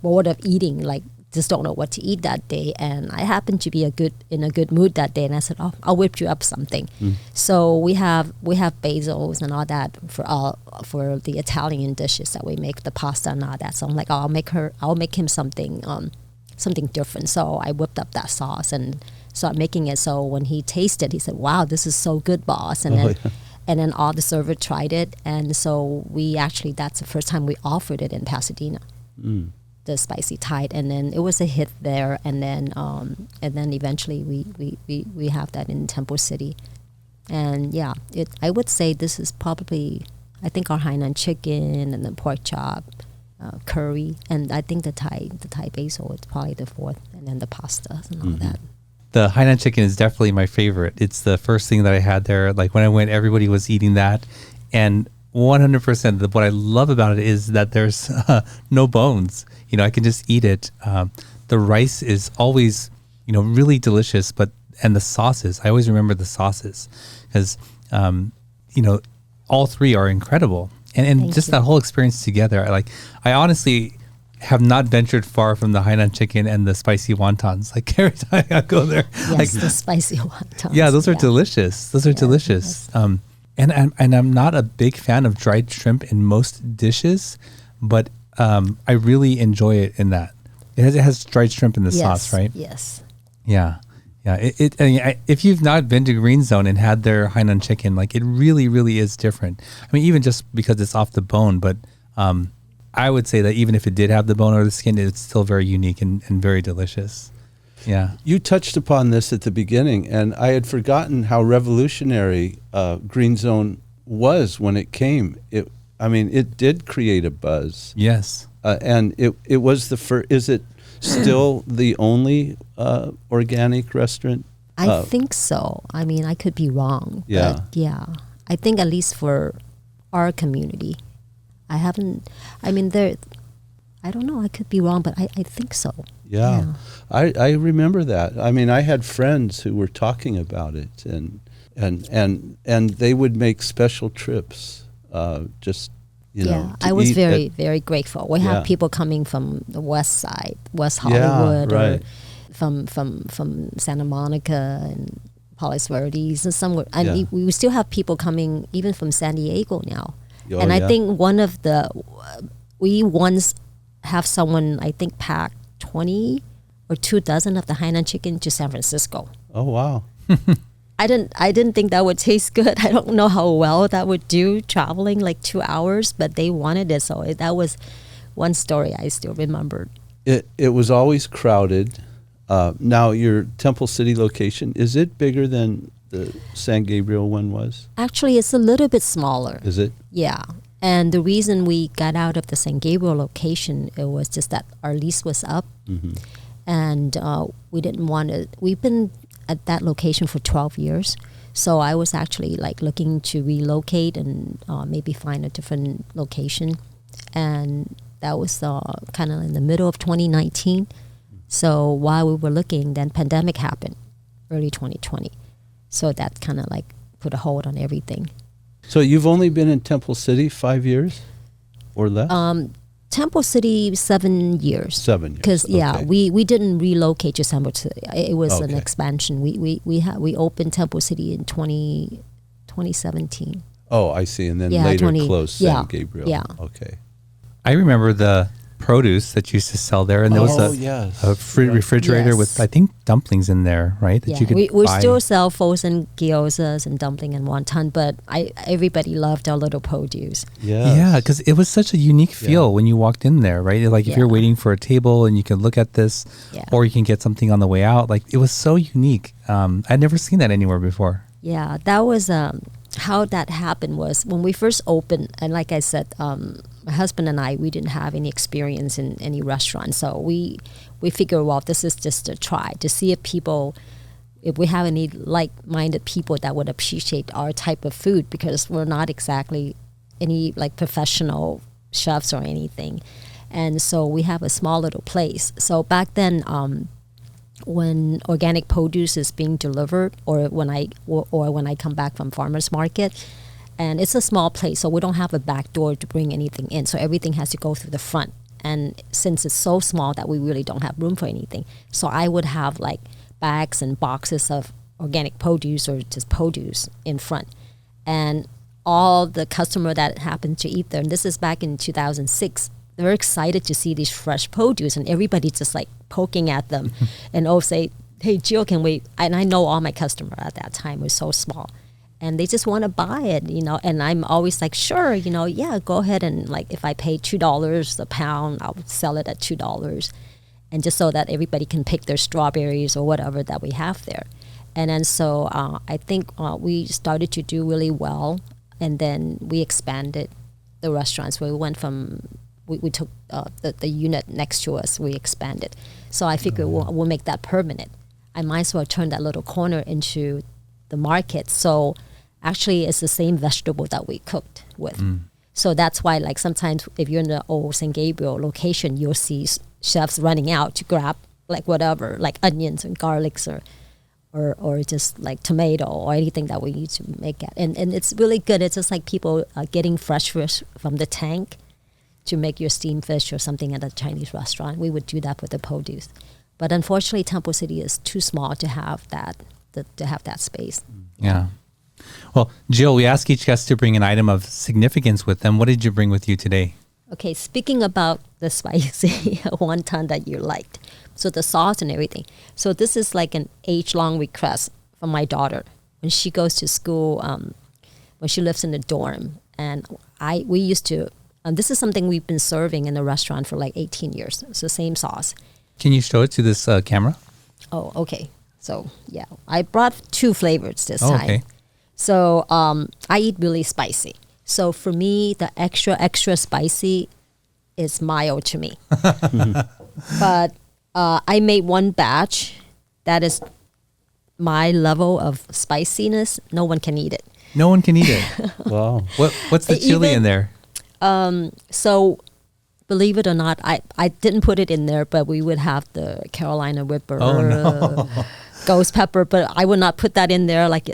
bored of eating just don't know what to eat that day, and I happened to be in a good mood that day, and I said, "Oh, I'll whip you up something." So we have basils and all that for the Italian dishes that we make, the pasta and all that. So I'm like, "Oh, I'll make him something different." So I whipped up that sauce and started making it. So when he tasted, he said, "Wow, this is so good, boss!" And then all the servers tried it, and so that's the first time we offered it in Pasadena. The spicy Thai, and then it was a hit there, and then eventually we have that in Temple City, and I would say this is probably, I think, our Hainan chicken and the pork chop, curry, and I think the Thai basil is probably the fourth, and then the pastas and all that. The Hainan chicken is definitely my favorite. It's the first thing that I had there. Like when I went, everybody was eating that, and 100%. What I love about it is that there's no bones. I can just eat it. The rice is always, really delicious, and the sauces, I always remember the sauces because, all three are incredible. And just that whole experience together. I honestly have not ventured far from the Hainan chicken and the spicy wontons. Like every time I go there. Yes, the spicy wontons. Yeah, those are delicious. Those are delicious. Yes. And I'm not a big fan of dried shrimp in most dishes, but I really enjoy it in that. It has dried shrimp in the sauce, right? Yes. Yeah. If you've not been to Greenzone and had their Hainan chicken, it really, really is different. I mean, even just because it's off the bone, but I would say that even if it did have the bone or the skin, it's still very unique and very delicious. Yeah. You touched upon this at the beginning, and I had forgotten how revolutionary Greenzone was when it came. It did create a buzz. Yes. And it was the first. Is it still the only organic restaurant? I think so. I mean, I could be wrong. Yeah. But yeah. I think at least for our community. I don't know. I could be wrong, but I think so. Yeah. I remember that. I mean, I had friends who were talking about it, and they would make special trips. I was very grateful. We have people coming from the West Side, West Hollywood, right. or from Santa Monica and Palos Verdes and somewhere. And we still have people coming even from San Diego now. I think we once have someone, I think, pack 20 or 24 of the Hainan chicken to San Francisco. Oh, wow. I didn't think that would taste good. I don't know how well that would do traveling 2 hours, but they wanted it. So that was one story I still remembered. It was always crowded. Now your Temple City location, is it bigger than the San Gabriel one was? Actually, it's a little bit smaller. Is it? Yeah. And the reason we got out of the San Gabriel location, it was just that our lease was up. Mm-hmm. And we didn't want to, we've been at that location for 12 years. So I was actually looking to relocate and maybe find a different location. And that was kind of in the middle of 2019. So while we were looking, then pandemic happened, early 2020. So that kind of put a hold on everything. So you've only been in Temple City 5 years or less? Temple City 7 years. 7 years. Because we didn't relocate to Temple City. It was an expansion. We opened Temple City in 2017. Oh, I see. And then later closed San Gabriel. Yeah. Okay. I remember the produce that used to sell there, and there was a refrigerator with, I think, dumplings in there, right? That you could we still sell frozen gyozas and dumpling and wonton, but everybody loved our little produce. Yeah, because it was such a unique feel when you walked in there, right? If you're waiting for a table and you can look at this, or you can get something on the way out, it was so unique. I'd never seen that anywhere before. Yeah, that was how that happened was when we first opened, and like I said, my husband and I, we didn't have any experience in any restaurant. So we figured, well, this is just a try to see if we have any like-minded people that would appreciate our type of food, because we're not exactly any professional chefs or anything. And so we have a small little place. So back then, when organic produce is being delivered, or when I come back from farmers market, and it's a small place, so we don't have a back door to bring anything in. So everything has to go through the front. And since it's so small that we really don't have room for anything, so I would have like bags and boxes of organic produce or just produce in front. And all the customer that happened to eat there, and this is back in 2006, they're excited to see these fresh produce, and everybody just like poking at them and say, hey, Jill, can we, and I know all my customer at that time was so small, and they just want to buy it, and I'm always like, sure, yeah, go ahead, and like if I pay $2 a pound, I'll sell it at $2, and just so that everybody can pick their strawberries or whatever that we have there. And then so I think we started to do really well, and then we expanded the restaurants. We went from, we took the unit next to us, we expanded. So I figured we'll make that permanent. I might as well turn that little corner into the market. So actually it's the same vegetable that we cooked with. So that's why like sometimes if you're in the old San Gabriel location, you'll see chefs running out to grab like whatever, like onions and garlics or just like tomato or anything that we need to make it. And it's really good. It's just like people getting fresh fish from the tank to make your steamed fish or something at a Chinese restaurant. We would do that with the produce. But unfortunately, Temple City is too small to have that space. Yeah. Well, Jill, we ask each guest to bring an item of significance with them. What did you bring with you today? Okay, speaking about the spicy wonton that you liked, so the sauce and everything. So this is like an age-long request from my daughter when she goes to school, when she lives in the dorm. And we used to, this is something we've been serving in the restaurant for like 18 years. It's the same sauce. Can you show it to this camera? Oh, okay. So yeah, I brought 2 flavors this time. Okay. So I eat really spicy. So for me, the extra spicy is mild to me. But I made one batch that is my level of spiciness. No one can eat it. No one can eat it. Wow. What's the chili in there? So believe it or not, I didn't put it in there, but we would have the Carolina Reaper. Oh, no. Ghost pepper, but I would not put that in there like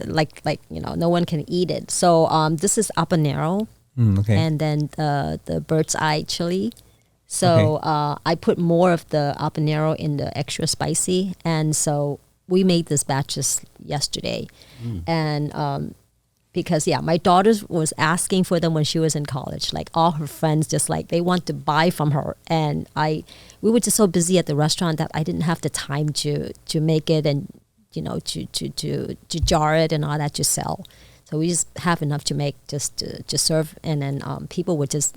no one can eat it. So this is habanero, Okay. and then the bird's eye chili. So I put more of the habanero in the extra spicy, and so we made this batches yesterday, and because my daughter was asking for them when she was in college. Like all her friends, just like they want to buy from her, and we were just so busy at the restaurant that I didn't have the time to make it and to jar it and all that to sell. So we just have enough to make just to serve, and then people would just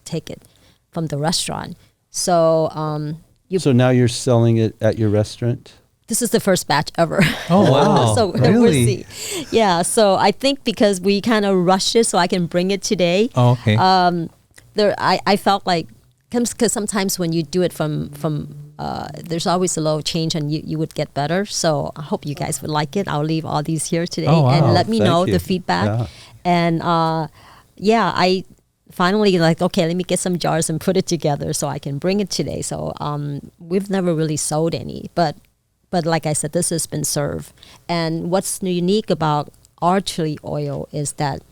take it from the restaurant. So so now you're selling it at your restaurant? This is the first batch ever. Oh, wow. So really? we'll see. Yeah, so I think because we kind of rushed it so I can bring it today. Oh, okay. I felt like, because sometimes when you do it from there's always a little change and you would get better. So I hope you guys would like it. I'll leave all these here today. Oh, wow. And let me Thank know you. the feedback. Yeah. And I finally okay, let me get some jars and put it together so I can bring it today. So we've never really sold any, but like I said, this has been served. And what's unique about our chili oil is that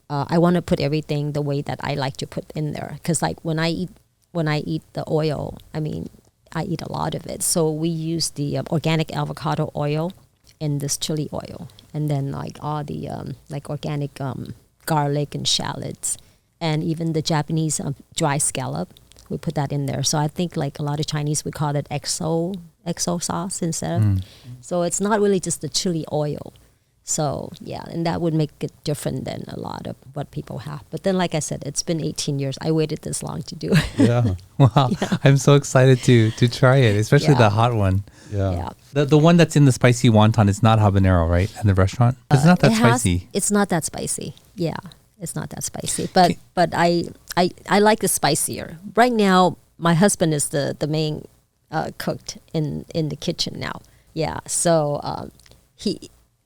I want to put everything the way that I like to put in there. Because like when I eat the oil, I mean, I eat a lot of it. So we use the organic avocado oil in this chili oil, and then like all the like organic garlic and shallots, and even the Japanese dry scallop. We put that in there. So I think like a lot of Chinese would call it XO sauce instead of. So it's not really just the chili oil. So yeah, and that would make it different than a lot of what people have. But then like I said, it's been 18 years. I waited this long to do it. Yeah. Wow. Yeah. I'm so excited to try it, especially the hot one. Yeah. The one that's in the spicy wonton is not habanero, right? In the restaurant? It's not that spicy. It's not that spicy. Yeah. It's not that spicy. But I like the spicier. Right now, my husband is the main cook in the kitchen now. Yeah. So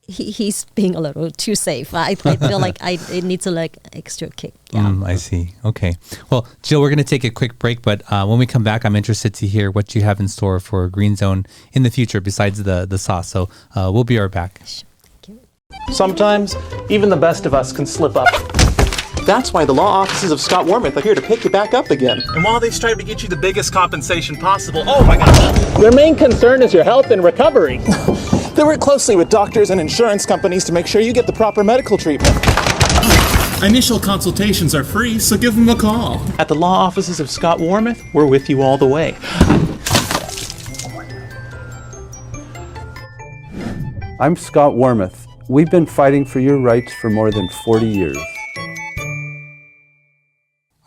he's being a little too safe. I feel like it needs a like extra kick. Yeah. I see. Okay. Well, Jill, we're going to take a quick break, but when we come back, I'm interested to hear what you have in store for Greenzone in the future besides the sauce. So we'll be right back. Sure. Thank you. Sometimes even the best of us can slip up. That's why the law offices of Scott Wormuth are here to pick you back up again. And while they strive to get you the biggest compensation possible, oh my gosh. Their main concern is your health and recovery. They work closely with doctors and insurance companies to make sure you get the proper medical treatment. Initial consultations are free, so give them a call. At the law offices of Scott Wormuth, we're with you all the way. I'm Scott Wormuth. We've been fighting for your rights for more than 40 years.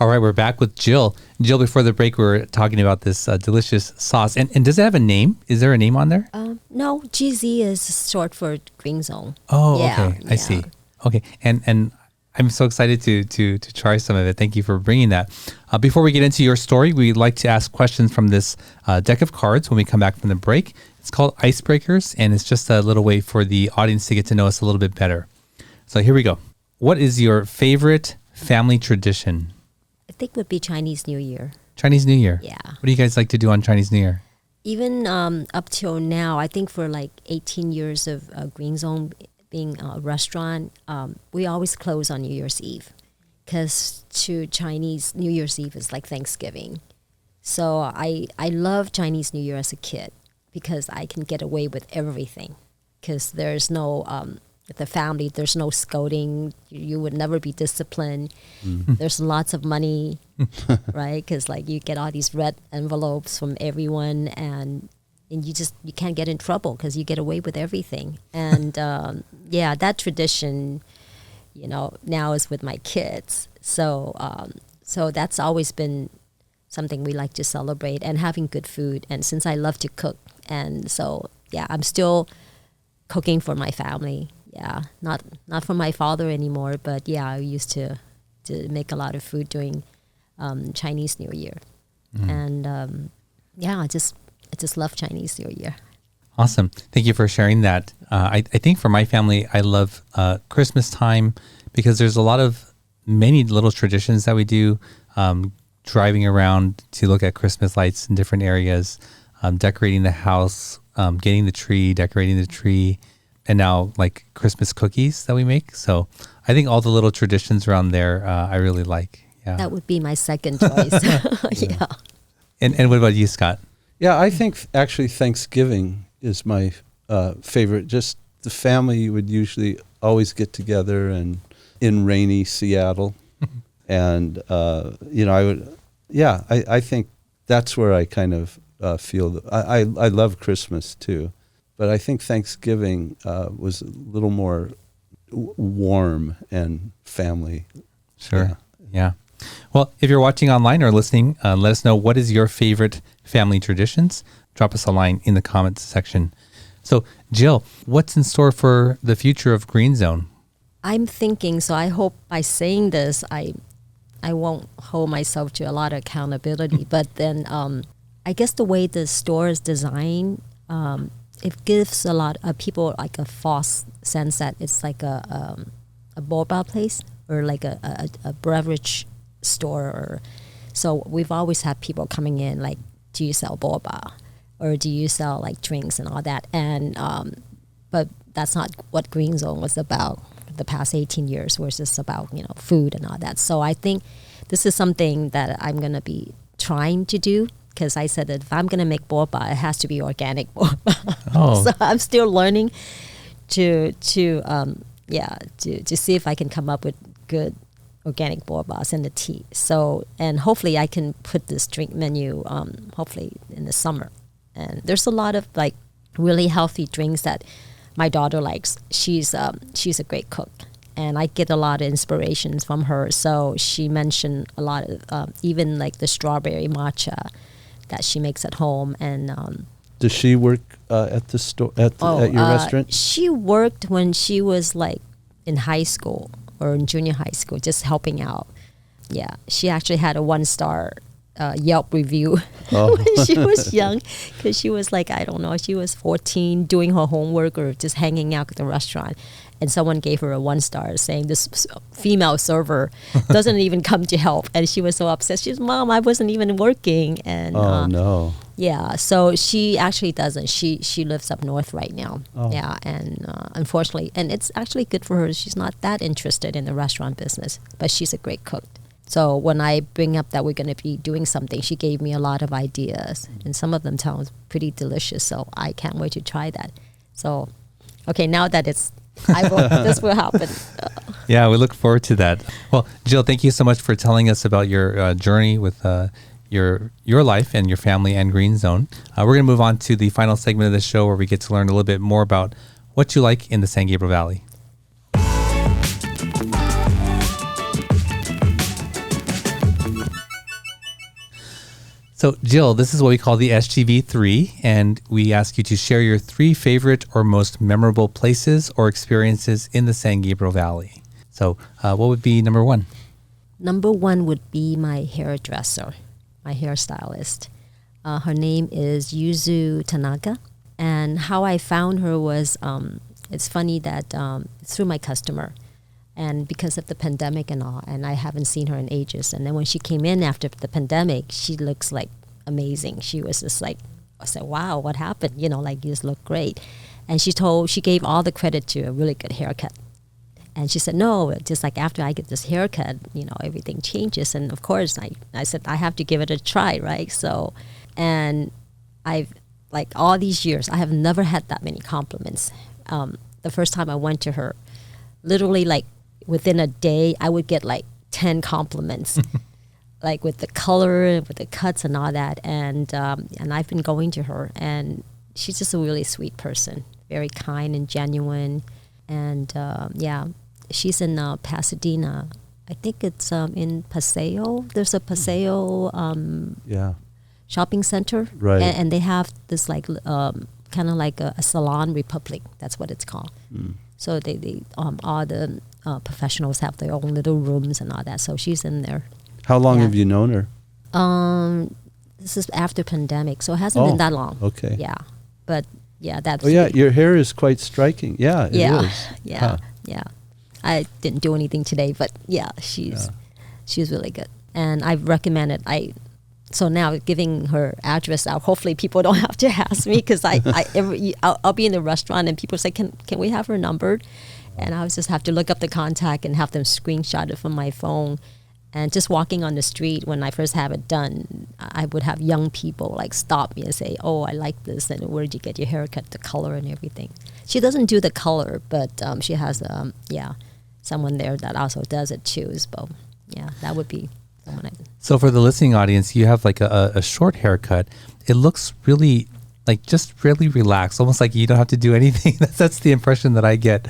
All right, we're back with Jill. Jill, before the break, we were talking about this delicious sauce. And does it have a name? Is there a name on there? No, GZ is short for Greenzone. Oh, Yeah, okay. I see. Okay. And I'm so excited to try some of it. Thank you for bringing that. Before we get into your story, we'd like to ask questions from this deck of cards when we come back from the break. It's called Icebreakers, and it's just a little way for the audience to get to know us a little bit better. So here we go. What is your favorite family tradition? I think would be Chinese New Year. Chinese New Year? Yeah. What do you guys like to do on Chinese New Year? Even up till now, I think for like 18 years of Greenzone being a restaurant, we always close on New Year's Eve because to Chinese, New Year's Eve is like Thanksgiving. So I love Chinese New Year as a kid because I can get away with everything because there's no, with the family, there's no scolding. You would never be disciplined. There's lots of money, right? Because like you get all these red envelopes from everyone and you can't get in trouble because you get away with everything. And yeah, that tradition, now is with my kids. So so that's always been something we like to celebrate and having good food. And since I love to cook, and so yeah, I'm still cooking for my family. Yeah, not for my father anymore, but yeah, I used to make a lot of food during Chinese New Year, and yeah, I just love Chinese New Year. Awesome. Thank you for sharing that. I think for my family, I love Christmas time because there's a lot of many little traditions that we do, driving around to look at Christmas lights in different areas, decorating the house, getting the tree, decorating the tree, and now like Christmas cookies that we make. So I think all the little traditions around there, I really like. Yeah. That would be my second choice. Yeah. And what about you, Scott? Yeah, I think actually Thanksgiving is my favorite. Just the family would usually always get together and in rainy Seattle. And, I think that's where I kind of feel. I love Christmas too. But I think Thanksgiving was a little more warm and family. Sure. Yeah. Well, if you're watching online or listening, let us know what is your favorite family traditions. Drop us a line in the comments section. So, Jill, what's in store for the future of Greenzone? I'm thinking, so I hope by saying this, I won't hold myself to a lot of accountability. But then I guess the way the store is designed, it gives a lot of people like a false sense that it's like a boba place or like a beverage store. So we've always had people coming in like, do you sell boba or do you sell like drinks and all that? And but that's not what Greenzone was about the past 18 years, was just about food and all that. So I think this is something that I'm gonna be trying to do. Because I said that if I'm going to make boba, it has to be organic boba. So I'm still learning to see if I can come up with good organic bobas and the tea. So, and hopefully I can put this drink menu, hopefully in the summer. And there's a lot of like really healthy drinks that my daughter likes. She's a great cook. And I get a lot of inspirations from her. So she mentioned a lot of, even like the strawberry matcha that she makes at home. And does she work at the store at your restaurant? She worked when she was like in high school or in junior high school, just helping out. Yeah, she actually had a 1-star Yelp review when she was young, because she was like, I don't know, she was 14 doing her homework or just hanging out at the restaurant, And someone gave her a 1 star saying this female server doesn't even come to help. And she was so upset. She's, Mom, I wasn't even working. And no. Yeah, so she actually doesn't. She lives up north right now. Oh. Yeah, and unfortunately, and it's actually good for her. She's not that interested in the restaurant business, but she's a great cook. So when I bring up that we're going to be doing something, she gave me a lot of ideas, and some of them sound pretty delicious. So I can't wait to try that. So, okay, now that this will happen. Yeah, we look forward to that. Well, Jill, thank you so much for telling us about your journey with your life and your family and Greenzone. We're going to move on to the final segment of the show where we get to learn a little bit more about what you like in the San Gabriel Valley. So, Jill, this is what we call the SGV3, and we ask you to share your 3 favorite or most memorable places or experiences in the San Gabriel Valley. So, what would be number 1? Number 1 would be my hairdresser, my hairstylist. Her name is Yuzu Tanaka, and how I found her was, it's funny that it's through my customer, and because of the pandemic and all, and I haven't seen her in ages. And then when she came in after the pandemic, she looks like amazing. She was just like, I said, wow, what happened? You know, like, you just look great. And she gave all the credit to a really good haircut. And she said, no, just like after I get this haircut, you know, everything changes. And of course, I said, I have to give it a try, right? So, and I've, like, all these years, I have never had that many compliments. The first time I went to her, literally, like, within a day, I would get like 10 compliments, like with the color, with the cuts and all that. And I've been going to her, and she's just a really sweet person, very kind and genuine. And yeah, she's in Pasadena. I think it's in Paseo. There's a Paseo shopping center. Right. And they have this like kind of like a salon republic. That's what it's called. So they all the professionals have their own little rooms and all that. So she's in there. How long have you known her? This is after pandemic, so it hasn't been that long. Okay. Yeah, but yeah, that's. Oh yeah, your hair is quite striking. Yeah, it is. Yeah, yeah. I didn't do anything today, but yeah, she's really good, and I've recommended. So now giving her address out, hopefully people don't have to ask me, because I'll be in the restaurant and people say, can we have her number? And I just have to look up the contact and have them screenshot it from my phone. And just walking on the street, when I first have it done, I would have young people like stop me and say, oh, I like this, and where did you get your haircut, the color and everything. She doesn't do the color, but she has someone there that also does it too. So yeah, that would be someone. So for the listening audience, you have like a short haircut. It looks really just really relaxed, almost like you don't have to do anything. That's the impression that I get.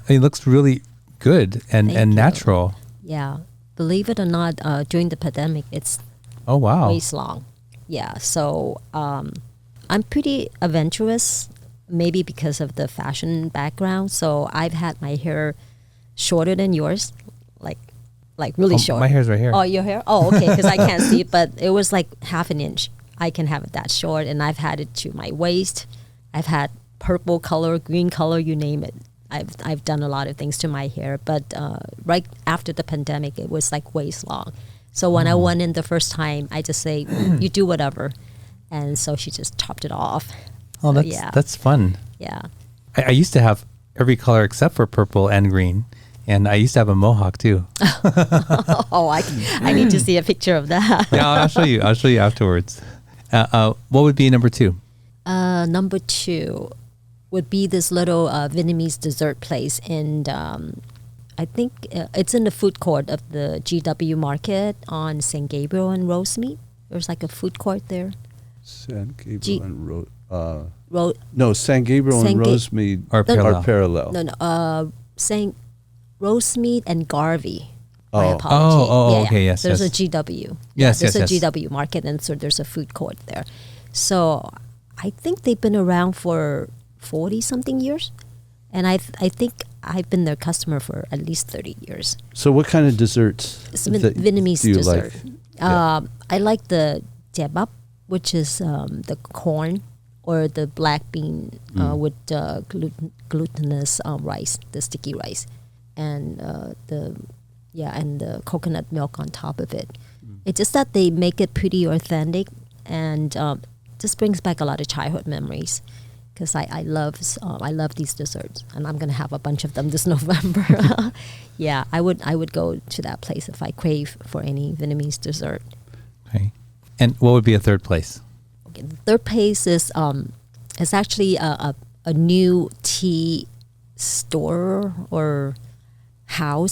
It looks really good and natural. Yeah. Believe it or not, during the pandemic, it's waist long. Yeah. So I'm pretty adventurous, maybe because of the fashion background. So I've had my hair shorter than yours, like really short. My hair's right here. Oh, your hair? Oh, okay, because I can't see it, but it was like half an inch. I can have it that short, and I've had it to my waist. I've had purple color, green color, you name it. I've done a lot of things to my hair, but right after the pandemic, it was like waist long. So when I went in the first time, I just say, you do whatever. And so she just chopped it off. Oh, so, that's fun. Yeah. I used to have every color except for purple and green. And I used to have a mohawk too. Oh, I need to see a picture of that. Yeah, I'll show you. I'll show you afterwards. What would be number 2? Number 2 would be this little Vietnamese dessert place in, I think it's in the food court of the GW Market on San Gabriel and Rosemead. There's like a food court there. San Gabriel and San Gabriel and Rosemead are parallel. No, St. Rosemead and Garvey. My apology. Okay, yes. There's a GW. Yes, there's yes. a GW Market, and so there's a food court there. So I think they've been around for 40-something years. And I think I've been their customer for at least 30 years. So what kind of desserts Vietnamese do you dessert. like? I like the jebab, which is the corn or the black bean with glutinous rice, the sticky rice, and the coconut milk on top of it. It's just that they make it pretty authentic, and just brings back a lot of childhood memories. Because I love these desserts, and I'm gonna have a bunch of them this November. Yeah, I would go to that place if I crave for any Vietnamese dessert. Okay, and what would be a third place? Okay, the third place is actually a new tea store or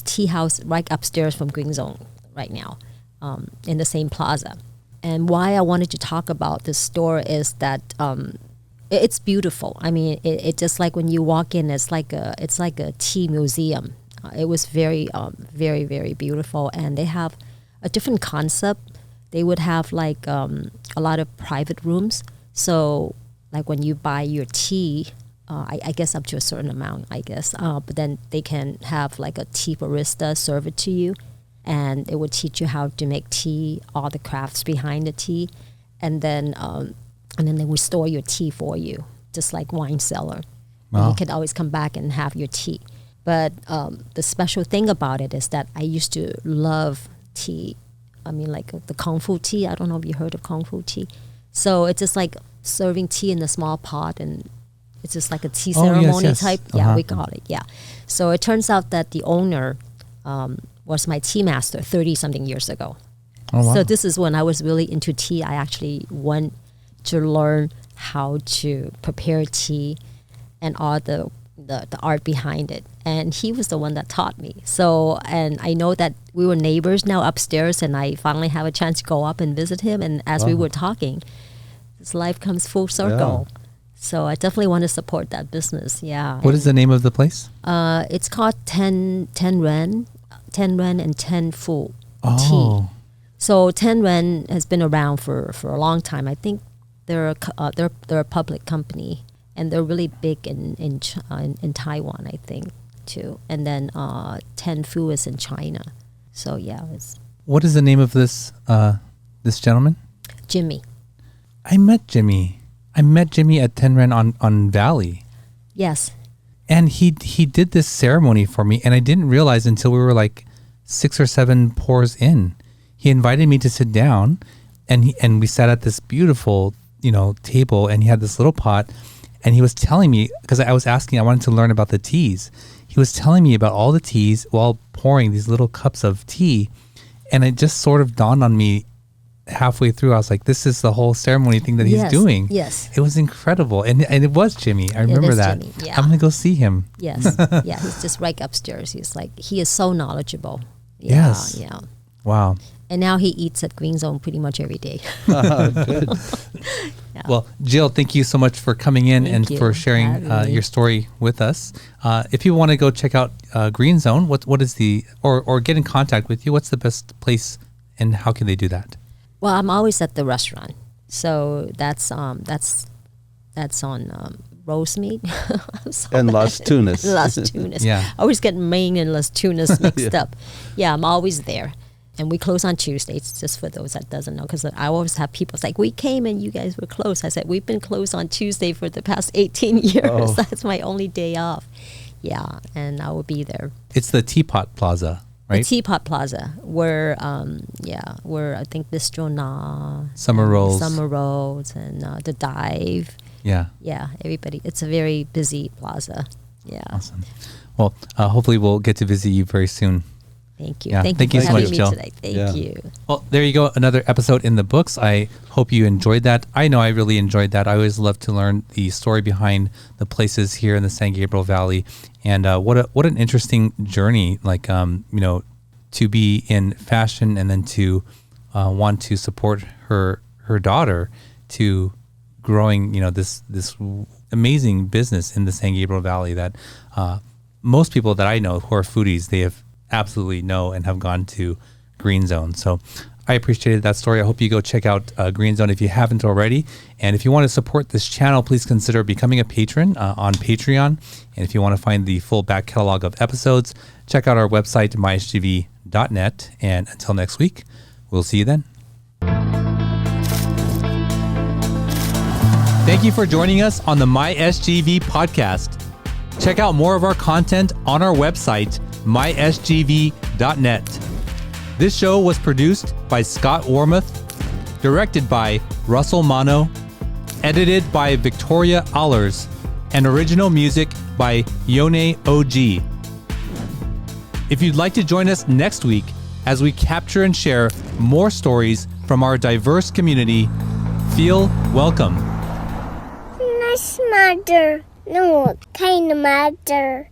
tea house right upstairs from Greenzone right now, in the same plaza. And why I wanted to talk about this store is that it's beautiful. I mean, it just like when you walk in, it's like a tea museum. It was very, very, very beautiful, and they have a different concept. They would have like a lot of private rooms. So, like when you buy your tea, I guess up to a certain amount, I guess. But then they can have like a tea barista serve it to you, and it would teach you how to make tea, all the crafts behind the tea, and then they would store your tea for you, just like wine cellar. Wow. You could always come back and have your tea. But the special thing about it is that I used to love tea. I mean, like the Kung Fu tea. I don't know if you heard of Kung Fu tea. So it's just like serving tea in a small pot, and it's just like a tea ceremony type. Yeah, we call it. Yeah. So it turns out that the owner was my tea master 30-something years ago. Oh, wow. So this is when I was really into tea. I actually went to learn how to prepare tea and all the art behind it. And he was the one that taught me. So, and I know that we were neighbors now upstairs, and I finally have a chance to go up and visit him. And as we were talking, this life comes full circle. Yeah. So I definitely want to support that business. Yeah. What is the name of the place? It's called 10 Ren and 10 Fu Oh. Tea. So 10 Ren has been around for a long time. I think they're a public company, and they're really big in Taiwan, I think, too. And then 10 Fu is in China. So yeah, what is the name of this gentleman? Jimmy. I met Jimmy at 10 Ren on Valley. Yes. And he did this ceremony for me, and I didn't realize until we were like 6 or 7 pours in. He invited me to sit down, and we sat at this beautiful, table, and he had this little pot, and he was telling me, because I was asking, I wanted to learn about the teas. He was telling me about all the teas while pouring these little cups of tea, and it just sort of dawned on me halfway through. I was like, this is the whole ceremony thing that he's doing. Yes. It was incredible. And it was Jimmy. I remember that. Jimmy, yeah. I'm going to go see him. Yes. Yeah, he's just right upstairs. He is so knowledgeable. Yeah, yes. Yeah. Wow. And now he eats at Greenzone pretty much every day. Good. Yeah. Well, Jill, thank you so much for coming in and for sharing your story with us. If you want to go check out Greenzone, what is or get in contact with you, what's the best place and how can they do that? Well, I'm always at the restaurant, so that's on Rosemead and Las Tunas. Las Tunas. Yeah, I always get Maine and Las Tunas mixed up. Yeah, I'm always there, and we close on Tuesdays. Just for those that doesn't know, because I always have people say, "We came and you guys were closed." I said, "We've been closed on Tuesday for the past 18 years. Oh. That's my only day off." Yeah, and I will be there. It's the Teapot Plaza. Right? The Teapot Plaza, where I think Bistro Na, Summer Rolls, and the Dive. Yeah, everybody. It's a very busy plaza. Yeah, awesome. Well, hopefully we'll get to visit you very soon. Thank you. Yeah. Thank you so much, Jill. Thank you. Well, there you go. Another episode in the books. I hope you enjoyed that. I know I really enjoyed that. I always love to learn the story behind the places here in the San Gabriel Valley. And what an interesting journey, like, to be in fashion and then to want to support her daughter to growing, this amazing business in the San Gabriel Valley that most people that I know who are foodies, they have absolutely know and have gone to Greenzone. So I appreciated that story. I hope you go check out Greenzone if you haven't already. And if you want to support this channel, please consider becoming a patron on Patreon. And if you want to find the full back catalog of episodes, check out our website, mysgv.net. And until next week, we'll see you then. Thank you for joining us on the MySGV podcast. Check out more of our content on our website, mysgv.net. This show was produced by Scott Warmoth, directed by Russell Mano, edited by Victoria Allers, and original music by Yone OG. If you'd like to join us next week as we capture and share more stories from our diverse community, feel welcome. Nice mother. No, kind mother.